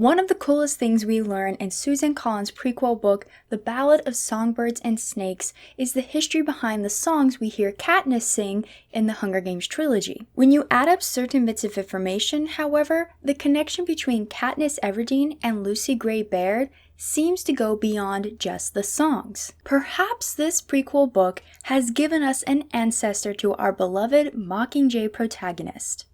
One of the coolest things we learn in Susan Collins' prequel book, The Ballad of Songbirds and Snakes, is the history behind the songs we hear Katniss sing in the Hunger Games trilogy. When you add up certain bits of information, however, the connection between Katniss Everdeen and Lucy Gray Baird seems to go beyond just the songs. Perhaps this prequel book has given us an ancestor to our beloved Mockingjay protagonist.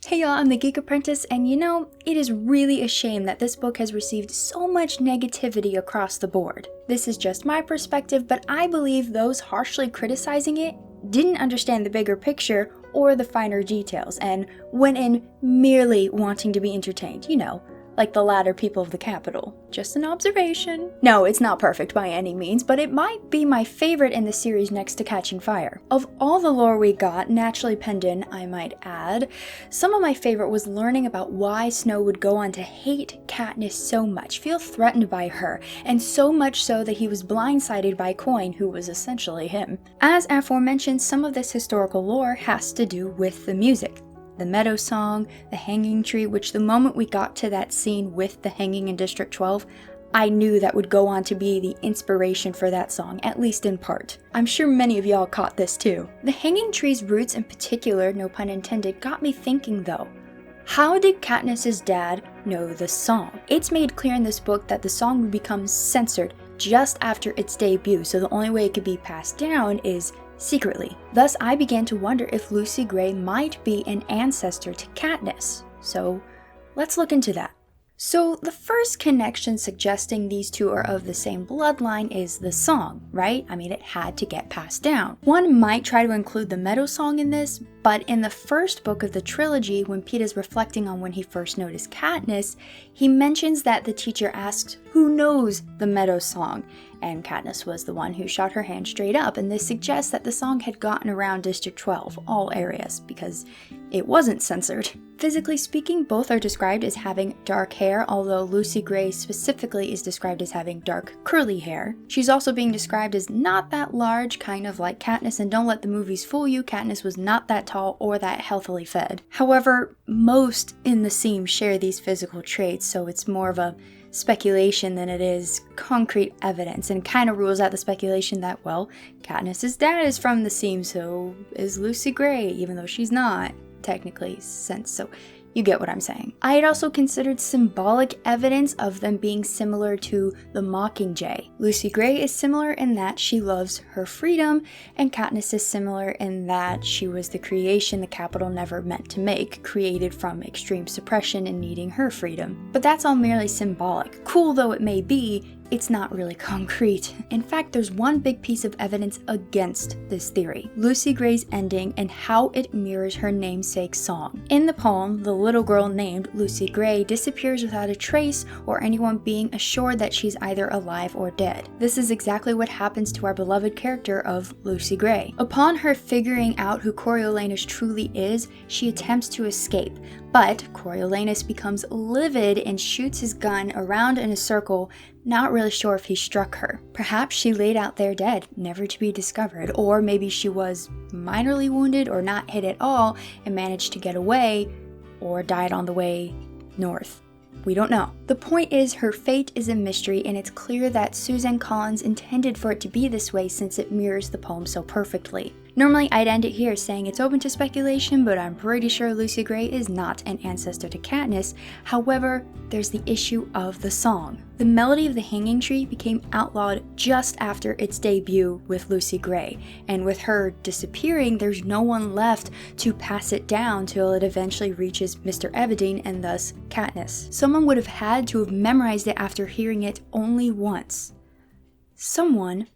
Hey y'all, I'm the Geek Apprentice, and you know, it is really a shame that this book has received so much negativity across the board. This is just my perspective, but I believe those harshly criticizing it didn't understand the bigger picture or the finer details, and went in merely wanting to be entertained, you know, like the latter people of the Capitol. Just an observation. No, it's not perfect by any means, but it might be my favorite in the series next to Catching Fire. Of all the lore we got, naturally penned in, I might add, some of my favorite was learning about why Snow would go on to hate Katniss so much, feel threatened by her, and so much so that he was blindsided by Coin, who was essentially him. As aforementioned, some of this historical lore has to do with the music. The Meadow Song, the Hanging Tree, which the moment we got to that scene with the hanging in District 12, I knew that would go on to be the inspiration for that song, at least in part. I'm sure many of y'all caught this too. The Hanging Tree's roots in particular, no pun intended, got me thinking though. How did Katniss's dad know the song? It's made clear in this book that the song would become censored just after its debut, so the only way it could be passed down is secretly. Thus, I began to wonder if Lucy Gray might be an ancestor to Katniss. So, let's look into that. So, the first connection suggesting these two are of the same bloodline is the song, right? I mean, it had to get passed down. One might try to include the Meadow Song in this, but in the first book of the trilogy, when Pete is reflecting on when he first noticed Katniss, he mentions that the teacher asked, "Who knows the Meadow Song?" And Katniss was the one who shot her hand straight up, and this suggests that the song had gotten around District 12, all areas, because it wasn't censored. Physically speaking, both are described as having dark hair, although Lucy Gray specifically is described as having dark curly hair. She's also being described as not that large, kind of like Katniss, and don't let the movies fool you, Katniss was not that tall or that healthily fed. However, most in the seam share these physical traits, so it's more of a speculation than it is concrete evidence, and kind of rules out the speculation that, well, Katniss's dad is from the seam, so is Lucy Gray, even though she's not technically since, so you get what I'm saying. I had also considered symbolic evidence of them being similar to the Mockingjay. Lucy Gray is similar in that she loves her freedom, and Katniss is similar in that she was the creation the Capitol never meant to make, created from extreme suppression and needing her freedom. But that's all merely symbolic. Cool though it may be, it's not really concrete. In fact, there's one big piece of evidence against this theory: Lucy Gray's ending and how it mirrors her namesake song. In the poem, the little girl named Lucy Gray disappears without a trace or anyone being assured that she's either alive or dead. This is exactly what happens to our beloved character of Lucy Gray. Upon her figuring out who Coriolanus truly is, she attempts to escape, but Coriolanus becomes livid and shoots his gun around in a circle, not really sure if he struck her. Perhaps she laid out there dead, never to be discovered, or maybe she was minorly wounded or not hit at all and managed to get away, or died on the way north. We don't know. The point is, her fate is a mystery, and it's clear that Susan Collins intended for it to be this way since it mirrors the poem so perfectly. Normally, I'd end it here saying it's open to speculation, but I'm pretty sure Lucy Gray is not an ancestor to Katniss. However, there's the issue of the song. The melody of the Hanging Tree became outlawed just after its debut with Lucy Gray, and with her disappearing, there's no one left to pass it down till it eventually reaches Mr. Everdeen and thus Katniss. Someone would have had to have memorized it after hearing it only once. Someone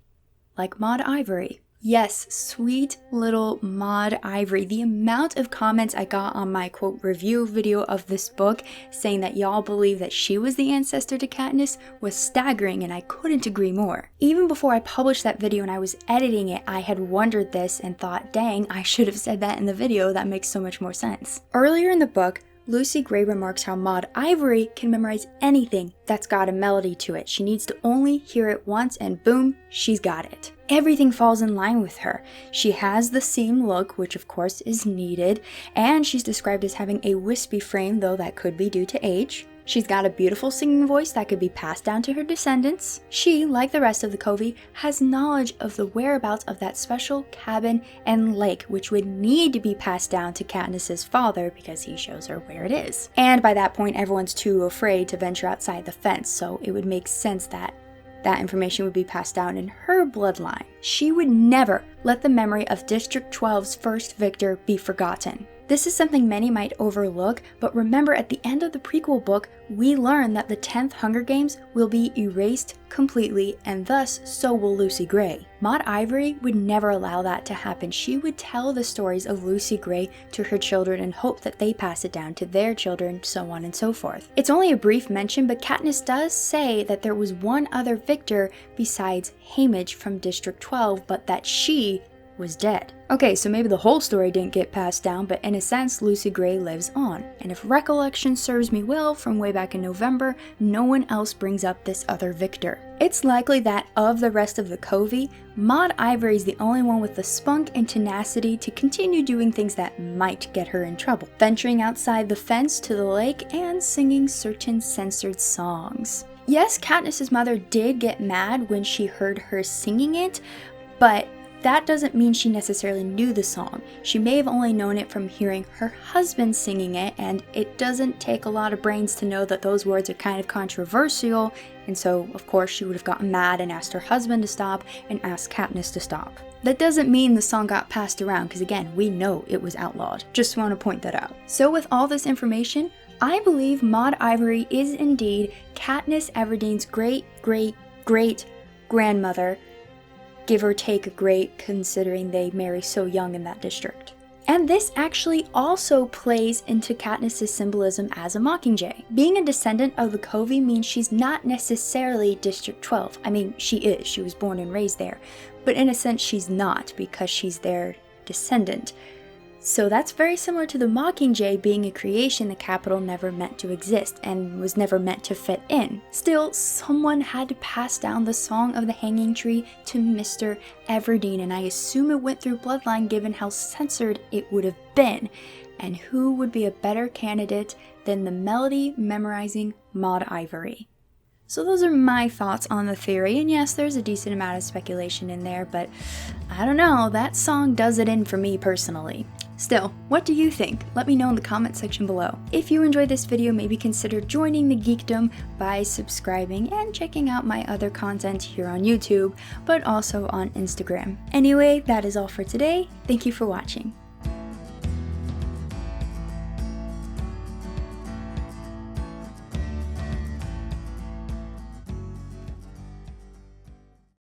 like Maude Ivory. Yes, sweet little Maude Ivory. The amount of comments I got on my quote review video of this book saying that y'all believe that she was the ancestor to Katniss was staggering, and I couldn't agree more. Even before I published that video and I was editing it, I had wondered this and thought, dang, I should have said that in the video, that makes so much more sense. Earlier in the book, Lucy Gray remarks how Maude Ivory can memorize anything that's got a melody to it. She needs to only hear it once and boom, she's got it. Everything falls in line with her. She has the seam look, which of course is needed, and she's described as having a wispy frame, though that could be due to age. She's got a beautiful singing voice that could be passed down to her descendants. She, like the rest of the Covey, has knowledge of the whereabouts of that special cabin and lake, which would need to be passed down to Katniss's father because he shows her where it is. And by that point, everyone's too afraid to venture outside the fence, so it would make sense that that information would be passed down in her bloodline. She would never let the memory of District 12's first victor be forgotten. This is something many might overlook, but remember at the end of the prequel book, we learn that the 10th Hunger Games will be erased completely, and thus so will Lucy Gray. Maude Ivory would never allow that to happen. She would tell the stories of Lucy Gray to her children and hope that they pass it down to their children, so on and so forth. It's only a brief mention, but Katniss does say that there was one other victor besides Haymitch from District 12, but that she was dead. Okay, so maybe the whole story didn't get passed down, but in a sense, Lucy Gray lives on. And if recollection serves me well from way back in November, no one else brings up this other victor. It's likely that of the rest of the Covey, Maude Ivory is the only one with the spunk and tenacity to continue doing things that might get her in trouble. Venturing outside the fence to the lake and singing certain censored songs. Yes, Katniss's mother did get mad when she heard her singing it, but that doesn't mean she necessarily knew the song. She may have only known it from hearing her husband singing it, and it doesn't take a lot of brains to know that those words are kind of controversial, and so of course she would have gotten mad and asked her husband to stop and asked Katniss to stop. That doesn't mean the song got passed around, because again, we know it was outlawed. Just want to point that out. So with all this information, I believe Maude Ivory is indeed Katniss Everdeen's great-great-great-grandmother, give or take a great, considering they marry so young in that district. And this actually also plays into Katniss's symbolism as a Mockingjay. Being a descendant of the Covey means she's not necessarily District 12. I mean, she is. She was born and raised there. But in a sense, she's not, because she's their descendant. So that's very similar to the Mockingjay being a creation the capital never meant to exist and was never meant to fit in. Still, someone had to pass down the Song of the Hanging Tree to Mr. Everdeen, and I assume it went through bloodline given how censored it would have been. And who would be a better candidate than the melody memorizing Maude Ivory? So those are my thoughts on the theory, and yes, there's a decent amount of speculation in there, but I don't know, that song does it in for me personally. Still, what do you think? Let me know in the comment section below. If you enjoyed this video, maybe consider joining the geekdom by subscribing and checking out my other content here on YouTube, but also on Instagram. Anyway, that is all for today. Thank you for watching.